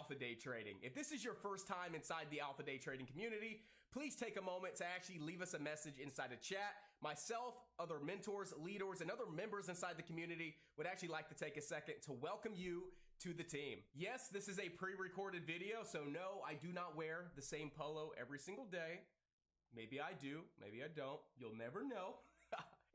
Alpha Day Trading. If this is your first time inside the Alpha Day Trading community, please take a moment to actually leave us a message inside a chat. Myself, other mentors, leaders, and other members inside the community would actually like to take a second to welcome you to the team. Yes, this is a pre-recorded video, so no, I do not wear the same polo every single day. Maybe I do, maybe I don't. You'll never know.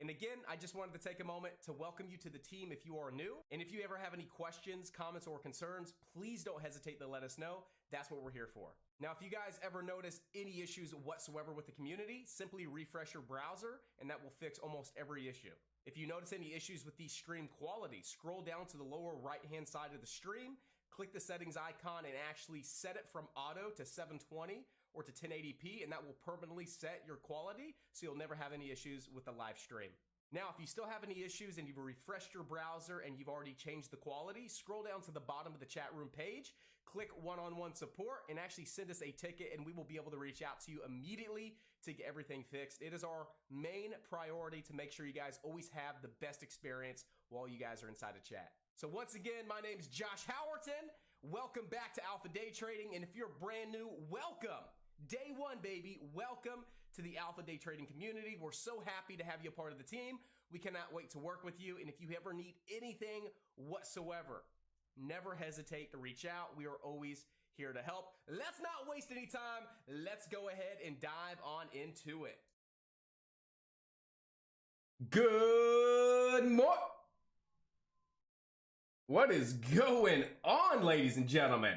And again, I just wanted to take a moment to welcome you to the team if you are new. And if you ever have any questions, comments, or concerns, please don't hesitate to let us know. That's what we're here for. Now, if you guys ever notice any issues whatsoever with the community, simply refresh your browser and that will fix almost every issue. If you notice any issues with the stream quality, scroll down to the lower right-hand side of the stream, click the settings icon and actually set it from auto to 720 or to 1080p, and that will permanently set your quality so you'll never have any issues with the live stream. Now, if you still have any issues and you've refreshed your browser and you've already changed the quality, scroll down to the bottom of the chat room page, click one-on-one support, and actually send us a ticket, and we will be able to reach out to you immediately to get everything fixed. It is our main priority to make sure you guys always have the best experience while you guys are inside of chat. So once again, my name is Josh Howerton. Welcome back to Alpha Day Trading, and if you're brand new, welcome. Day one, baby. Welcome to the Alpha Day Trading community. We're so happy to have you a part of the team. We cannot wait to work with you. And if you ever need anything whatsoever, never hesitate to reach out. We are always here to help. Let's not waste any time. Let's go ahead and dive on into it. Good morning. What is going on, ladies and gentlemen?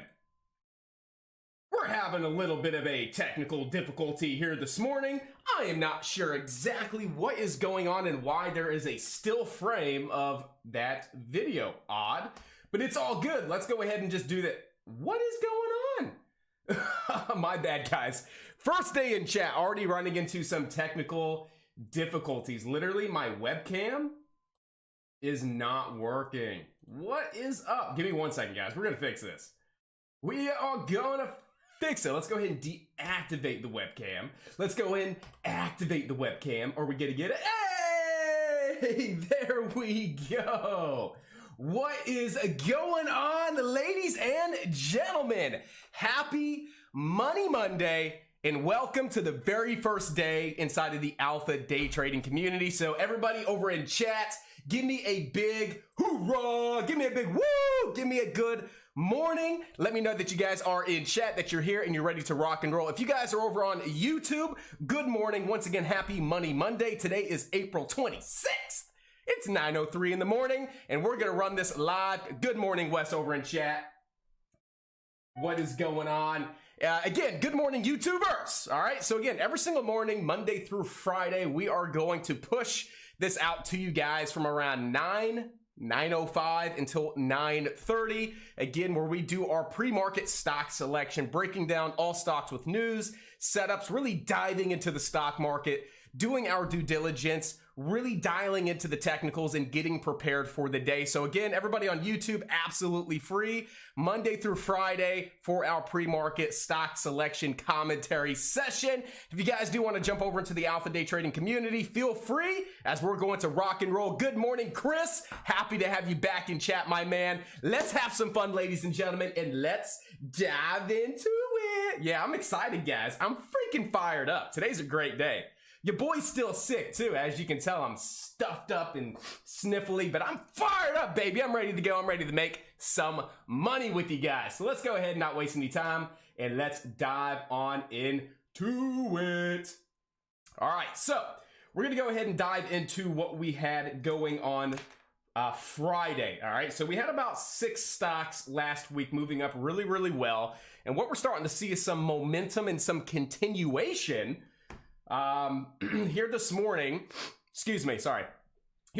We're having a little bit of a technical difficulty here this morning. I am not sure exactly what is going on and why there is a still frame of that video. Odd, but it's all good. Let's go ahead and just do that. What is going on? My bad, guys. First day in chat, already running into some technical difficulties. Literally, my webcam is not working. What is up? Give me 1 second, guys. We're going to fix this. We are going to fix it. Let's go ahead and deactivate the webcam. Let's go ahead and activate the webcam. Are we gonna get it? Hey, there we go. What is going on, ladies and gentlemen? Happy Money Monday and welcome to the very first day inside of the Alpha Day Trading community. So everybody over in chat, give me a big hoorah, give me a big woo, give me a good morning. Let me know that you guys are in chat, that you're here and you're ready to rock and roll. If you guys are over on YouTube, good morning. Once again, happy Money Monday. Today is April 26th. It's 9:03 in the morning and we're going to run this live. Good morning, Wes over in chat. What is going on? Again, good morning, YouTubers. All right. So again, every single morning, Monday through Friday, we are going to push this out to you guys from around 9:05 until 9:30. Again, where we do our pre-market stock selection, breaking down all stocks with news, setups, really diving into the stock market, doing our due diligence, really dialing into the technicals and getting prepared for the day. So again, everybody on YouTube, absolutely free Monday through Friday for our pre-market stock selection commentary session. If you guys do want to jump over into the Alpha Day Trading community, feel free as we're going to rock and roll. Good morning, Chris. Happy to have you back in chat, my man. Let's have some fun, ladies and gentlemen, and let's dive into it. Yeah, I'm excited, guys. I'm freaking fired up. Today's a great day. Your boy's still sick too, as you can tell. I'm stuffed up and sniffly, but I'm fired up, baby. I'm ready to go. I'm ready to make some money with you guys. So let's go ahead and not waste any time and let's dive on into it. All right, so we're gonna go ahead and dive into what we had going on Friday. All right, so we had about 6 stocks last week moving up really, really well. And what we're starting to see is some momentum and some continuation here this morning, here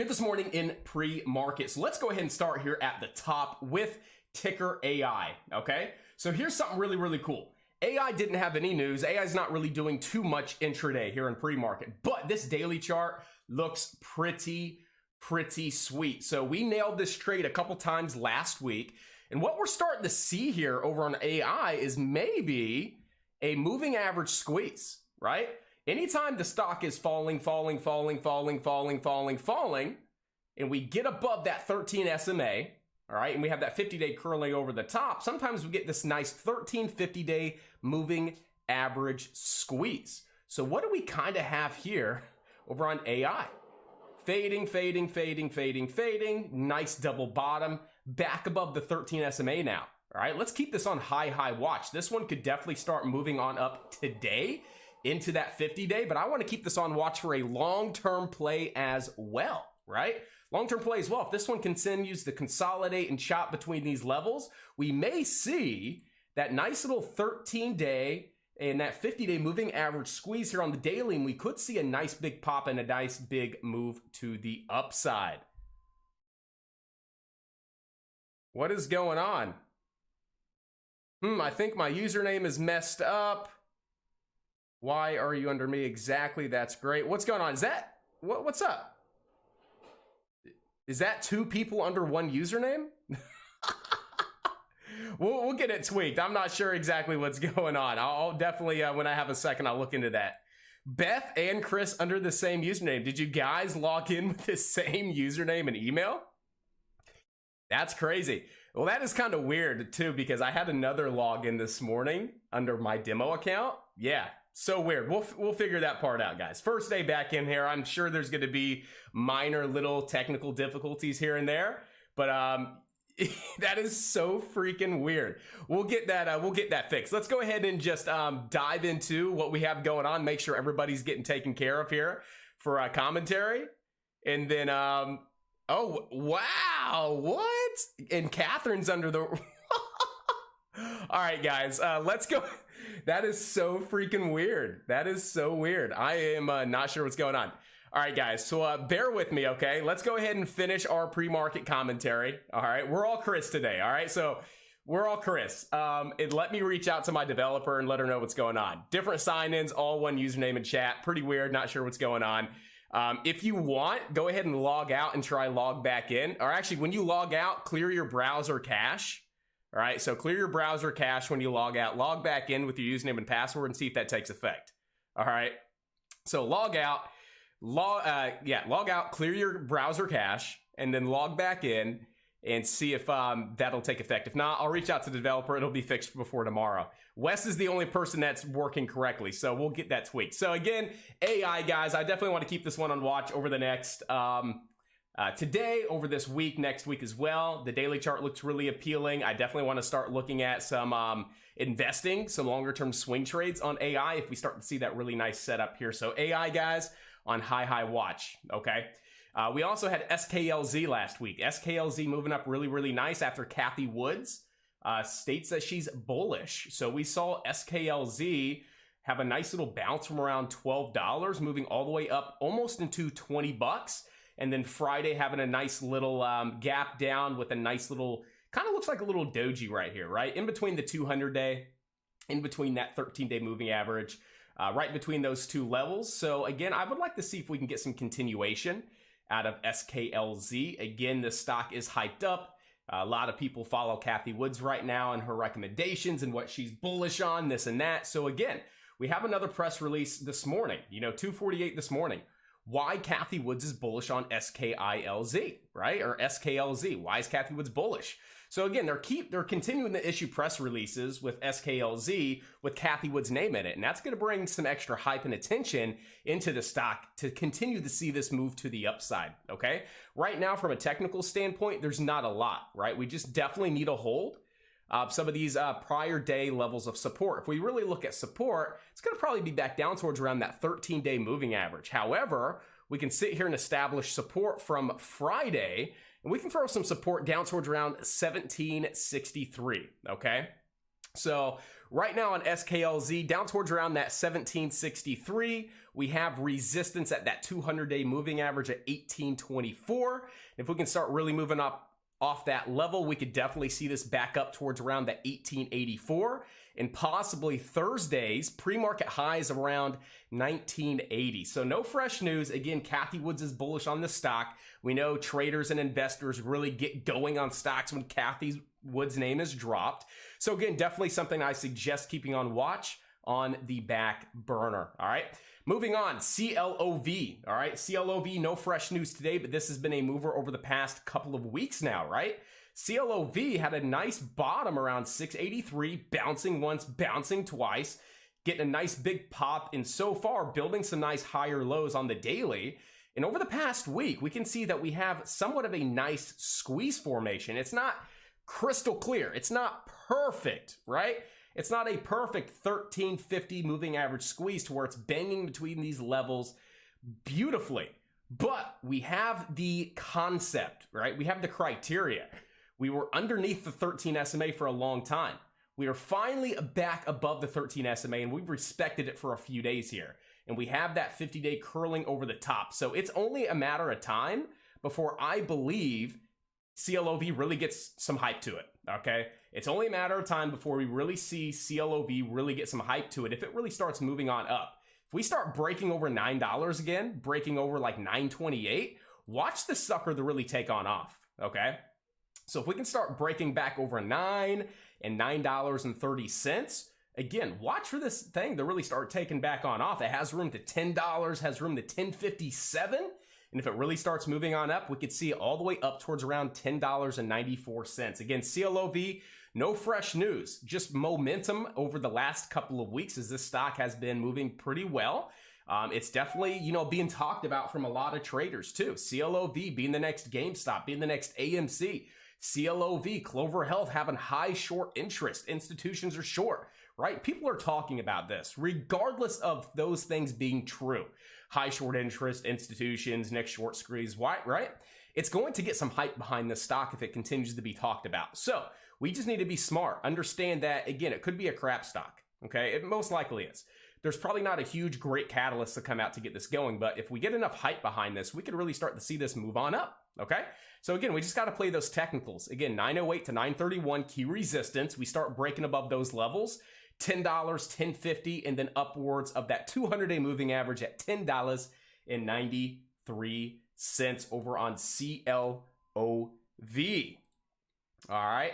this morning in pre-market. So let's go ahead and start here at the top with ticker AI, okay? So here's something really, really cool. AI didn't have any news. AI is not really doing too much intraday here in pre-market, but this daily chart looks pretty sweet. So we nailed this trade a couple times last week, and what we're starting to see here over on AI is maybe a moving average squeeze, right? Anytime the stock is falling, and we get above that 13 SMA, all right, and we have that 50-day curling over the top, sometimes we get this nice 13 50-day moving average squeeze. So what do we kind of have here over on AI? Fading, fading, fading, fading, fading. Nice double bottom. Back above the 13 SMA now. All right, let's keep this on high watch. This one could definitely start moving on up today into that 50-day, but I want to keep this on watch for a long-term play as well, right? Long-term play as well. If this one continues to consolidate and chop between these levels, we may see that nice little 13-day and that 50-day moving average squeeze here on the daily, and we could see a nice big pop and a nice big move to the upside. What is going on? I think my username is messed up. Why are you under me exactly? That's great. What's going on? Is that, what's up? Is that two people under one username? We'll get it tweaked. I'm not sure exactly what's going on. I'll definitely, when I have a second, I'll look into that. Beth and Chris under the same username. Did you guys log in with the same username and email? That's crazy. Well, that is kind of weird too, because I had another login this morning under my demo account. Yeah, so weird. We'll figure that part out, guys. First day back in here. I'm sure there's going to be minor little technical difficulties here and there, but that is so freaking weird. We'll get that fixed. Let's go ahead and just dive into what we have going on. Make sure everybody's getting taken care of here for commentary, and then oh wow, what? And Catherine's under the. All right, guys, let's go. That is so freaking weird. That is so weird. I am not sure what's going on. All right, guys, so bear with me, okay? Let's go ahead and finish our pre-market commentary. All right, we're all Chris today, all right? So we're all Chris. And let me reach out to my developer and let her know what's going on. Different sign-ins, all one username and chat. Pretty weird, not sure what's going on. If you want, go ahead and log out and try log back in. Or actually, when you log out, clear your browser cache. All right, so clear your browser cache when you log out. Log back in with your username and password and see if that takes effect. All right, so log out. Log out, clear your browser cache, and then log back in and see if that'll take effect. If not, I'll reach out to the developer. It'll be fixed before tomorrow. Wes is the only person that's working correctly, so we'll get that tweaked. So again, AI, guys, I definitely want to keep this one on watch over the next, today, over this week, next week as well. The daily chart looks really appealing. I definitely want to start looking at some investing, some longer term swing trades on AI if we start to see that really nice setup here. So AI, guys, on high watch, okay? We also had Sklz last week. Sklz moving up really nice after Cathie Woods states that she's bullish. So we saw Sklz have a nice little bounce from around $12, moving all the way up almost into 20 bucks. And then Friday having a nice little gap down with a nice little, kind of looks like a little doji right here, right? In between the 200-day, in between that 13-day moving average. Right between those two levels. So again, I would like to see if we can get some continuation out of Sklz. Again, this stock is hyped up. A lot of people follow Cathie Woods right now and her recommendations and what she's bullish on, this and that. So again, we have another press release this morning, 2:48 this morning. Why Cathie Woods is bullish on Skilz, right? Or Sklz. Why is Cathie Woods bullish? So again, they're continuing to issue press releases with Sklz with Cathie Woods' name in it, and that's going to bring some extra hype and attention into the stock to continue to see this move to the upside, okay? Right now, from a technical standpoint, there's not a lot, right? We just definitely need a hold some of these prior day levels of support. If we really look at support, it's going to probably be back down towards around that 13-day moving average. However, we can sit here and establish support from Friday, and we can throw some support down towards around 1763, okay? So right now on Sklz, down towards around that 1763, we have resistance at that 200-day moving average at 1824. If we can start really moving up off that level, we could definitely see this back up towards around that 1884 and possibly Thursday's pre-market highs around 1980. So no fresh news. Again, Cathie Woods is bullish on the stock. We know traders and investors really get going on stocks when Cathie Woods' name is dropped. So again, definitely something I suggest keeping on watch on the back burner. All right. Moving on, Clov, all right? Clov, no fresh news today, but this has been a mover over the past couple of weeks now, right? CLOV had a nice bottom around 683, bouncing once, bouncing twice, getting a nice big pop, and so far building some nice higher lows on the daily. And over the past week, we can see that we have somewhat of a nice squeeze formation. It's not crystal clear. It's not perfect, right? It's not a perfect 1350 moving average squeeze to where it's banging between these levels beautifully. But we have the concept, right? We have the criteria. We were underneath the 13 SMA for a long time. We are finally back above the 13 SMA, and we've respected it for a few days here. And we have that 50-day curling over the top. So it's only a matter of time before I believe CLOV really gets some hype to it, okay? It's only a matter of time before we really see CLOV really get some hype to it if it really starts moving on up. If we start breaking over $9 again, breaking over like $9.28, watch this sucker to really take on off, okay? So if we can start breaking back over $9 and $9.30, again, watch for this thing to really start taking back on off. It has room to $10, has room to $10.57. And if it really starts moving on up, we could see it all the way up towards around $10.94. Again, CLOV, no fresh news, just momentum over the last couple of weeks as this stock has been moving pretty well. It's definitely, being talked about from a lot of traders too. CLOV being the next GameStop, being the next AMC. CLOV, Clover Health having high short interest. Institutions are short, right? People are talking about this, regardless of those things being true. High short interest, institutions, next short squeeze, right? It's going to get some hype behind this stock if it continues to be talked about. So we just need to be smart. Understand that, again, it could be a crap stock, okay? It most likely is. There's probably not a huge, great catalyst to come out to get this going, but if we get enough hype behind this, we could really start to see this move on up, okay? So again, we just got to play those technicals. Again, 908 to 931, key resistance. We start breaking above those levels. $10, $10.50, and then upwards of that 200-day moving average at $10.93 over on CLOV. All right.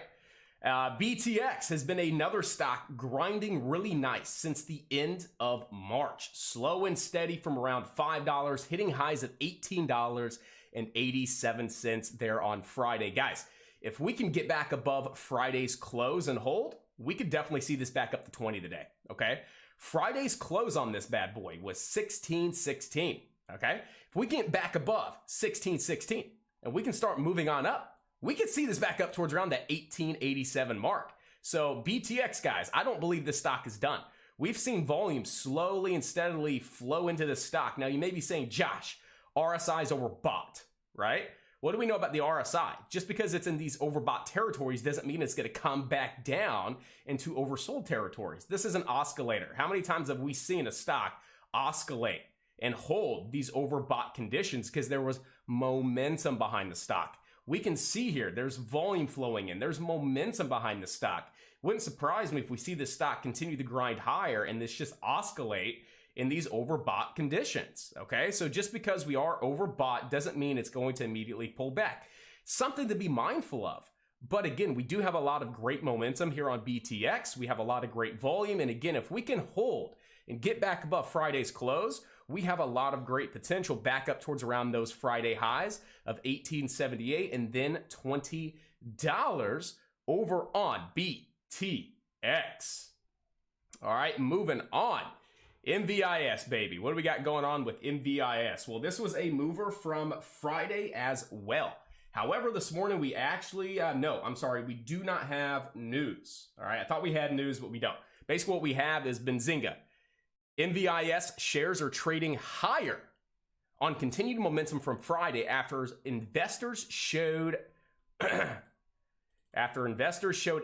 BTX has been another stock grinding really nice since the end of March. Slow and steady from around $5, hitting highs of $18.87 there on Friday. Guys, if we can get back above Friday's close and hold, we could definitely see this back up to 20 today, okay? Friday's close on this bad boy was 16.16, okay? If we get back above 16.16 and we can start moving on up, we could see this back up towards around that 18.87 mark. So BTX, guys, I don't believe this stock is done. We've seen volume slowly and steadily flow into this stock. Now, you may be saying, Josh, RSI is overbought, right? What do we know about the RSI? Just because it's in these overbought territories doesn't mean it's going to come back down into oversold territories. This is an oscillator. How many times have we seen a stock oscillate and hold these overbought conditions because there was momentum behind the stock? We can see here, there's volume flowing in. There's momentum behind the stock. Wouldn't surprise me if we see this stock continue to grind higher and this just oscillate in these overbought conditions, okay? So just because we are overbought doesn't mean it's going to immediately pull back. Something to be mindful of. But again, we do have a lot of great momentum here on BTX. We have a lot of great volume. And again, if we can hold and get back above Friday's close, we have a lot of great potential back up towards around those Friday highs of $18.78 and then $20 over on BTX. All right, moving on. MVIS, baby. What do we got going on with MVIS? Well, this was a mover from Friday as well. However, this morning we actually, we do not have news. All right, I thought we had news, but we don't. Basically, what we have is Benzinga. MVIS shares are trading higher on continued momentum from Friday after investors showed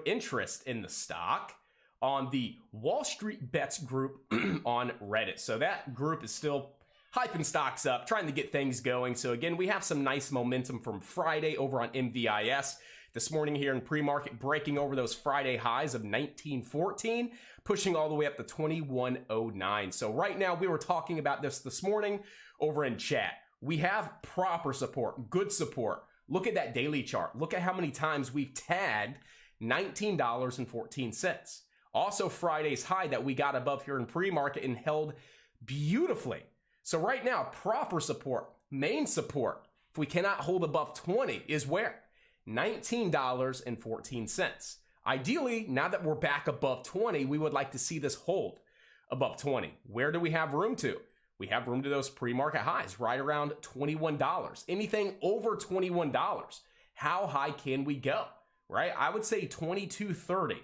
interest in the stock on the Wall Street Bets group on Reddit. So that group is still hyping stocks up, trying to get things going. So again, we have some nice momentum from Friday over on MVIS. This morning here in pre-market, breaking over those Friday highs of 1914, pushing all the way up to 2109. So right now, we were talking about this morning over in chat. We have proper support, good support. Look at that daily chart. Look at how many times we've tagged $19.14. Also Friday's high that we got above here in pre-market and held beautifully. So right now, proper support, main support, if we cannot hold above 20 is where? $19.14. Ideally, now that we're back above 20, we would like to see this hold above 20. Where do we have room to? We have room to those pre-market highs, right around $21. Anything over $21, how high can we go, right? I would say 22.30.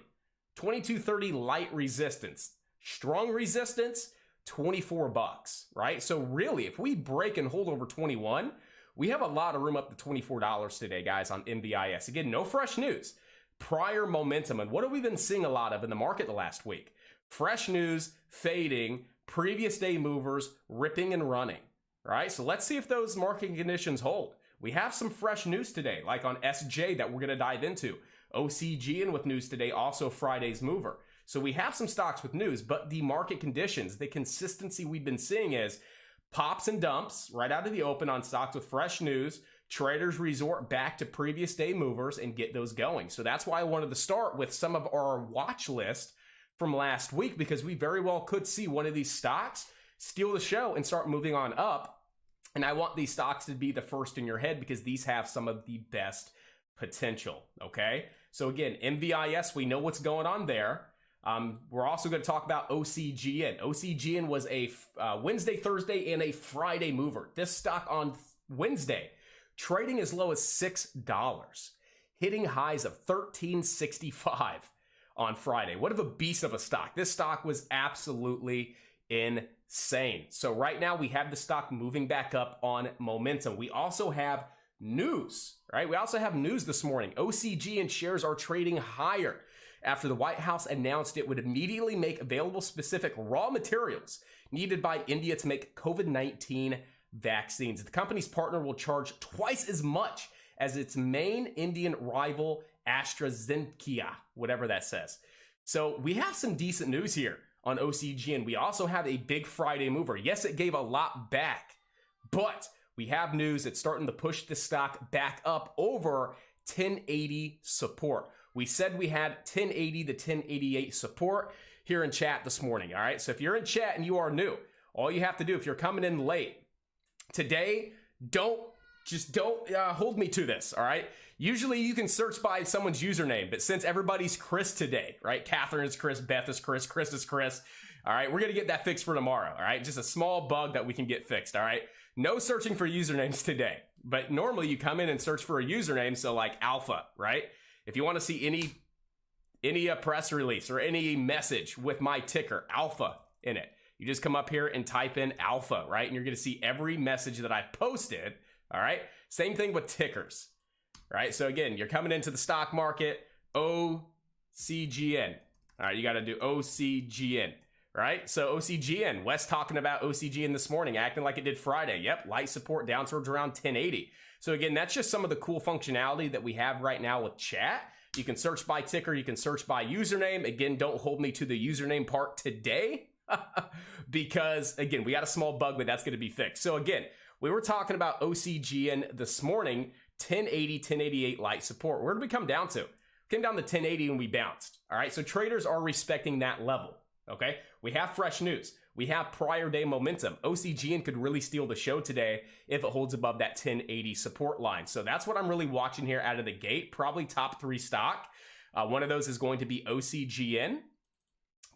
22.30 light resistance. Strong resistance, 24 bucks, right? So really, if we break and hold over 21, we have a lot of room up to $24 today, guys, on NVIS. Again, no fresh news. Prior momentum. And what have we been seeing a lot of in the market the last week? Fresh news, fading, previous day movers, ripping and running, right? So let's see if those market conditions hold. We have some fresh news today, like on SJ that we're going to dive into. OCGN with news today, also Friday's mover. So we have some stocks with news, but the market conditions, the consistency we've been seeing is pops and dumps right out of the open on stocks with fresh news. Traders resort back to previous day movers and get those going. So that's why I wanted to start with some of our watch list from last week, because we very well could see one of these stocks steal the show and start moving on up. And I want these stocks to be the first in your head because these have some of the best potential, okay? So again, MVIS, we know what's going on there. We're also going to talk about OCGN. OCGN was a Wednesday, Thursday, and a Friday mover. This stock on Wednesday, trading as low as $6, hitting highs of $13.65 on Friday. What of a beast of a stock. This stock was absolutely insane. So right now we have the stock moving back up on momentum. We also have news, right? We also have news this morning. OCGN shares are trading higher after the White House announced it would immediately make available specific raw materials needed by India to make COVID-19 vaccines. The company's partner will charge twice as much as its main Indian rival, AstraZeneca, whatever that says. So we have some decent news here on OCGN. We also have a big Friday mover. Yes, it gave a lot back, but we have news that's starting to push the stock back up over 1080 support. We said we had 1080 to 1088 support here in chat this morning, all right? So if you're in chat and you are new, all you have to do, if you're coming in late, today, don't hold me to this, all right? Usually you can search by someone's username, but since everybody's Chris today, right? Catherine is Chris, Beth is Chris, Chris is Chris, all right? We're going to get that fixed for tomorrow, all right? Just a small bug that we can get fixed, all right? No searching for usernames today, but normally you come in and search for a username, so like Alpha, right? If you want to see any press release or any message with my ticker, Alpha, in it, you just come up here and type in Alpha, right? And you're going to see every message that I've posted, all right? Same thing with tickers, right? So again, you're coming into the stock market, OCGN. All right, you got to do OCGN, right? So OCGN, Wes talking about OCGN this morning, acting like it did Friday. Yep, light support down towards around 1080. So again, that's just some of the cool functionality that we have right now with chat. You can search by ticker, you can search by username. Again, don't hold me to the username part today because again, we got a small bug, but that's going to be fixed. So again, we were talking about OCGN this morning, 1080, 1088 light support. Where did we come down to? Came down to 1080 and we bounced. All right, so traders are respecting that level. Okay, we have fresh news. We have prior day momentum. OCGN could really steal the show today if it holds above that 1080 support line. So that's what I'm really watching here out of the gate. Probably top 3 stock. One of those is going to be OCGN.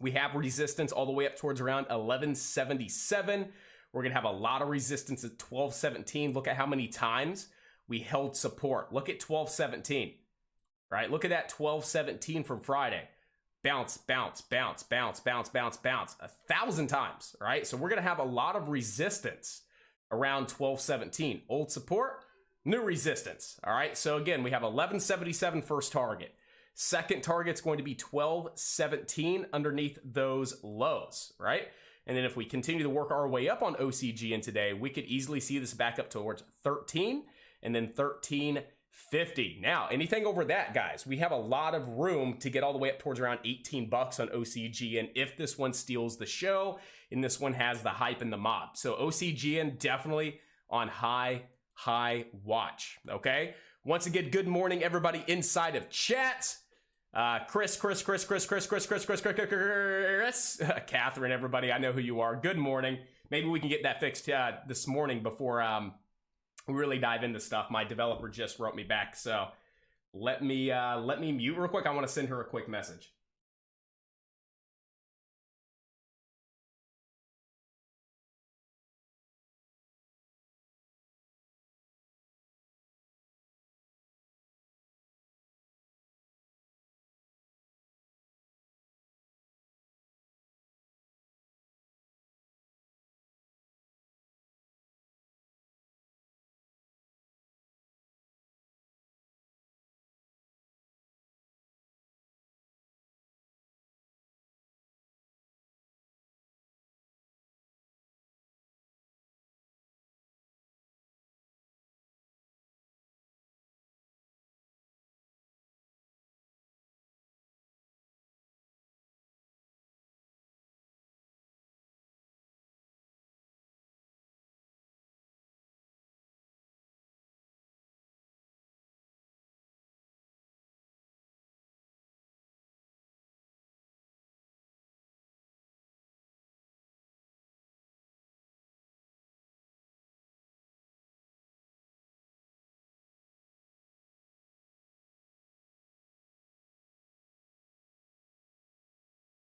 We have resistance all the way up towards around 1177. We're going to have a lot of resistance at 1217. Look at how many times we held support. Look at 1217, right? Look at that 1217 from Friday. Bounce, bounce, bounce, bounce, bounce, bounce, bounce 1,000 times, right? So we're going to have a lot of resistance around 1217. Old support, new resistance, all right? So again, we have 1177 first target. Second target's going to be 1217 underneath those lows, right? And then if we continue to work our way up on OCGN today, we could easily see this back up towards 13 and then 1350. Now, anything over that, guys, we have a lot of room to get all the way up towards around 18 bucks on OCGN if this one steals the show and this one has the hype and the mob. So OCGN definitely on high watch, okay? Once again, good morning, everybody inside of chat. Chris, Catherine, everybody, I know who you are. Good morning. Maybe we can get that fixed this morning before we really dive into stuff. My developer just wrote me back, so Let me mute real quick. I want to send her a quick message.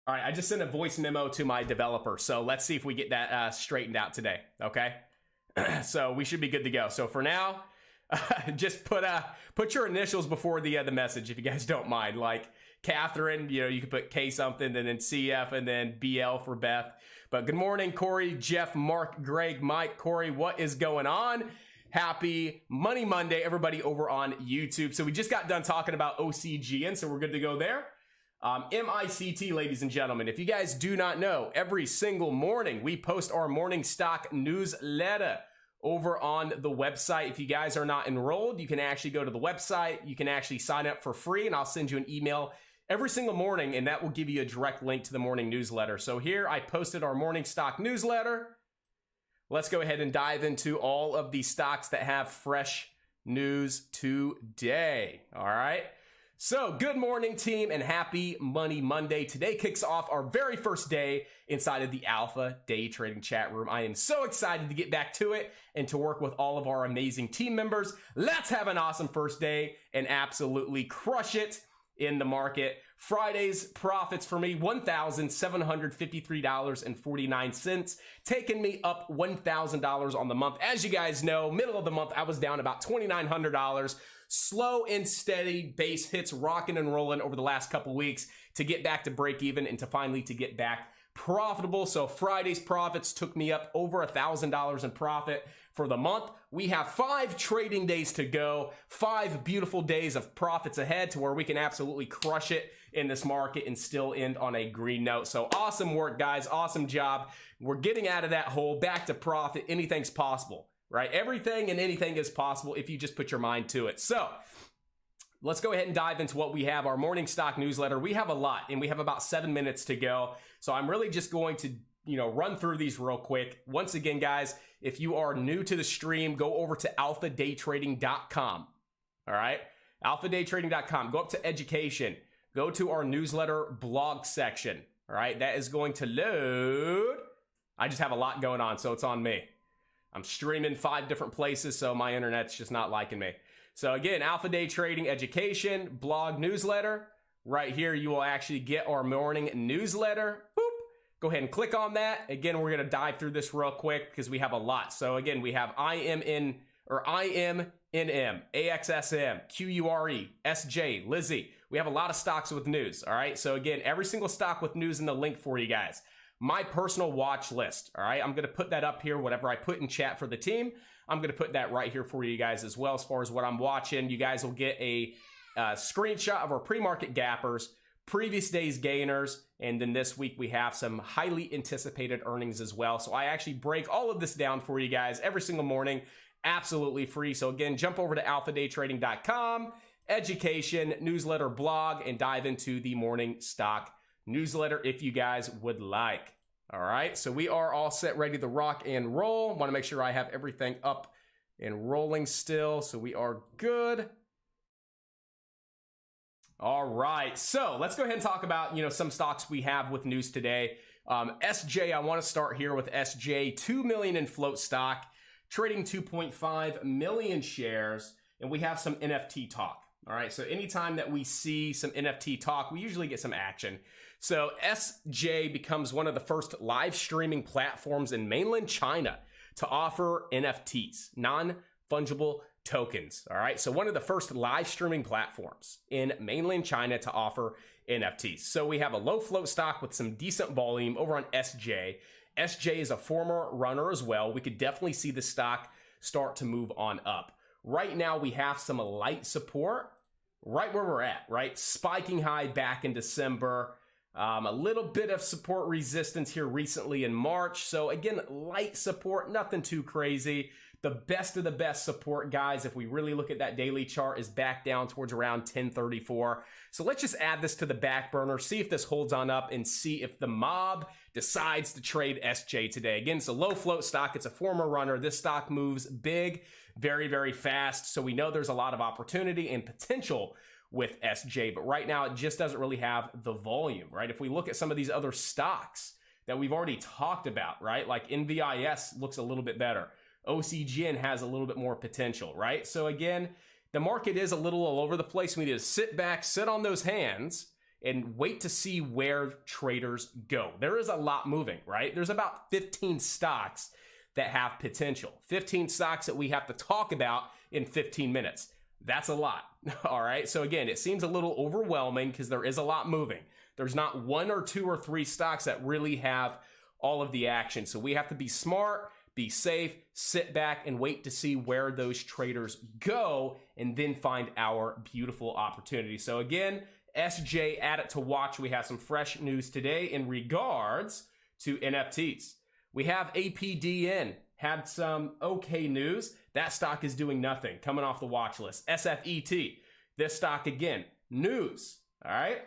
All right, I just sent a voice memo to my developer, so let's see if we get that straightened out today, okay? So we should be good to go. So for now, just put your initials before the message if you guys don't mind. Like Catherine, you can put K something, and then CF, and then BL for Beth. But good morning, Corey, Jeff, Mark, Greg, Mike, Corey. What is going on? Happy Money Monday, everybody over on YouTube. So we just got done talking about OCGN, so we're good to go there. MICT, ladies and gentlemen, if you guys do not know, every single morning we post our morning stock newsletter over on the website. If you guys are not enrolled, you can actually go to the website. You can actually sign up for free, and I'll send you an email every single morning, and that will give you a direct link to the morning newsletter. So here I posted our morning stock newsletter. Let's go ahead and dive into all of the stocks that have fresh news today. All right. So good morning, team, and happy Money Monday. Today kicks off our very first day inside of the Alpha Day Trading chat room. I am so excited to get back to it and to work with all of our amazing team members. Let's have an awesome first day and absolutely crush it in the market. Friday's profits for me, $1,753.49, taking me up $1,000 on the month. As you guys know, middle of the month, I was down about $2,900. Slow and steady base hits rocking and rolling over the last couple weeks to get back to break even and to finally to get back profitable. So Friday's profits took me up over $1,000 in profit for the month. We have 5 trading days to go, 5 beautiful days of profits ahead to where we can absolutely crush it in this market and still end on a green note. So awesome work, guys. Awesome job. We're getting out of that hole, back to profit. Anything's possible, right? Everything and anything is possible if you just put your mind to it. So let's go ahead and dive into what we have. Our morning stock newsletter. We have a lot, and we have about 7 minutes to go. So I'm really just going to run through these real quick. Once again, guys, if you are new to the stream, go over to alphadaytrading.com. All right, alphadaytrading.com. Go up to education. Go to our newsletter blog section. All right, that is going to load. I just have a lot going on, so it's on me. I'm streaming 5 different places, so my internet's just not liking me. So again, Alpha Day Trading Education blog newsletter. Right here, you will actually get our morning newsletter. Boop. Go ahead and click on that. Again, we're going to dive through this real quick because we have a lot. So again, we have IMNM, AXSM, QURE, SJ, Lizzie. We have a lot of stocks with news. All right. So again, every single stock with news in the link for you guys. My personal watch list. All right. I'm going to put that up here. Whatever I put in chat for the team, I'm going to put that right here for you guys as well. As far as what I'm watching, you guys will get a screenshot of our pre-market gappers, previous day's gainers, and then this week we have some highly anticipated earnings as well. So I actually break all of this down for you guys every single morning, absolutely free. So again, jump over to alphadaytrading.com, education, newsletter, blog, and dive into the morning stock newsletter if you guys would like. All right, so we are all set, ready to rock and roll. Want to make sure I have everything up and rolling still, so we are good. All right, so let's go ahead and talk about some stocks we have with news today. SJ, I want to start here with SJ, 2 million in float stock, trading 2.5 million shares, and we have some NFT talk. All right, so anytime that we see some NFT talk, we usually get some action. So SJ becomes one of the first live streaming platforms in mainland China to offer NFTs, non-fungible tokens. All right, so one of the first live streaming platforms in mainland China to offer NFTs. So we have a low float stock with some decent volume over on SJ. SJ is a former runner as well. We could definitely see the stock start to move on up. Right now, we have some light support right where we're at, right? Spiking high back in December. A little bit of support resistance here recently in March. So again, light support, nothing too crazy. The best of the best support, guys, if we really look at that daily chart, is back down towards around 1034. So let's just add this to the back burner, see if this holds on up, and see if the mob decides to trade SJ today. Again, it's a low float stock. It's a former runner. This stock moves big, very, very fast. So we know there's a lot of opportunity and potential with SJ, but right now it just doesn't really have the volume, right? If we look at some of these other stocks that we've already talked about, right? Like NVIS looks a little bit better. OCGN has a little bit more potential, right? So again, the market is a little all over the place. We need to sit back, sit on those hands, and wait to see where traders go. There is a lot moving, right? There's about 15 stocks that have potential. 15 stocks that we have to talk about in 15 minutes. That's a lot, all right? So again, it seems a little overwhelming because there is a lot moving. There's not one or two or three stocks that really have all of the action. So we have to be smart, be safe, sit back and wait to see where those traders go and then find our beautiful opportunity. So again, SJ, add it to watch. We have some fresh news today in regards to NFTs. We have APDN, had some okay news. That stock is doing nothing, coming off the watch list. SFET, this stock again, news, all right?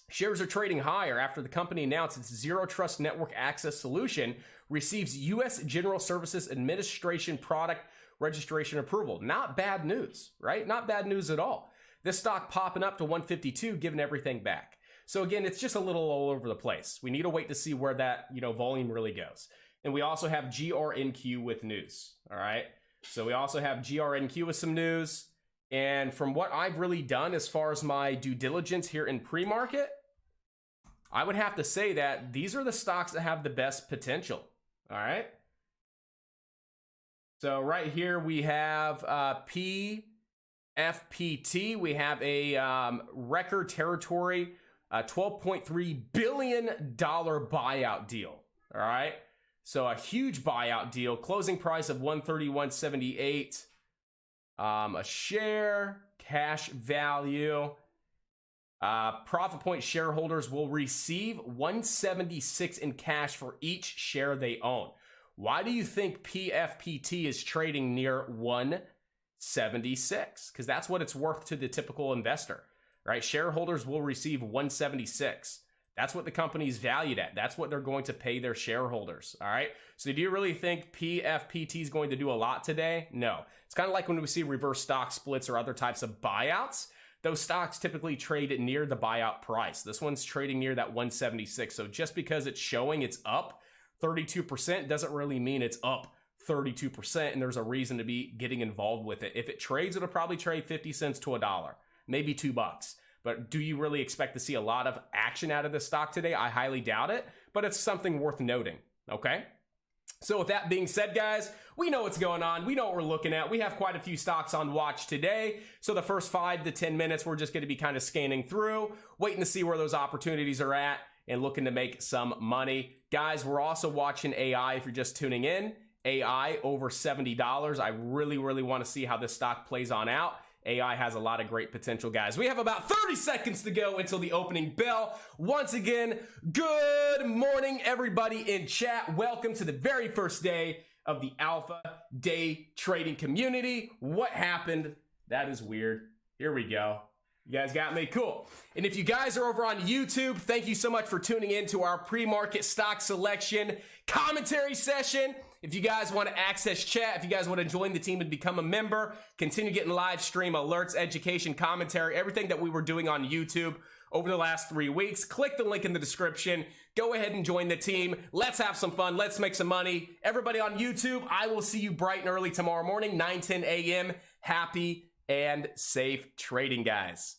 Shares are trading higher after the company announced its Zero Trust Network Access solution receives U.S. General Services Administration product registration approval. Not bad news, right? Not bad news at all. This stock popping up to 152, giving everything back. So again, it's just a little all over the place. We need to wait to see where that, volume really goes. And we also have GRNQ with news, all right? So we also have GRNQ with some news. And from what I've really done as far as my due diligence here in pre-market, I would have to say that these are the stocks that have the best potential, all right? So right here we have PFPT. We have a record territory, $12.3 billion buyout deal, all right? So a huge buyout deal, closing price of $131.78 a share, cash value. Profit Point shareholders will receive $176 in cash for each share they own. Why do you think PFPT is trading near $176? Because that's what it's worth to the typical investor, right? Shareholders will receive $176. That's what the company's valued at. That's what they're going to pay their shareholders, all right? So do you really think PFPT is going to do a lot today? No. It's kind of like when we see reverse stock splits or other types of buyouts. Those stocks typically trade near the buyout price. This one's trading near that 176. So just because it's showing it's up 32% doesn't really mean it's up 32%, and there's a reason to be getting involved with it. If it trades, it'll probably trade 50 cents to $1, maybe $2. But do you really expect to see a lot of action out of this stock today? I highly doubt it, but it's something worth noting, okay? So with that being said, guys, we know what's going on. We know what we're looking at. We have quite a few stocks on watch today. So the first 5 to 10 minutes, we're just going to be kind of scanning through, waiting to see where those opportunities are at and looking to make some money. Guys, we're also watching AI if you're just tuning in. AI over $70. I really, really want to see how this stock plays on out. AI has a lot of great potential, guys. We have about 30 seconds to go until the opening bell. Once again, good morning, everybody in chat. Welcome to the very first day of the Alpha Day Trading Community. What happened? That is weird. Here we go. You guys got me? Cool. And if you guys are over on YouTube, thank you so much for tuning in to our pre-market stock selection commentary session. If you guys want to access chat, if you guys want to join the team and become a member, continue getting live stream alerts, education, commentary, everything that we were doing on YouTube over the last 3 weeks, click the link in the description. Go ahead and join the team. Let's have some fun. Let's make some money. Everybody on YouTube, I will see you bright and early tomorrow morning, 9:10 a.m. Happy and safe trading, guys.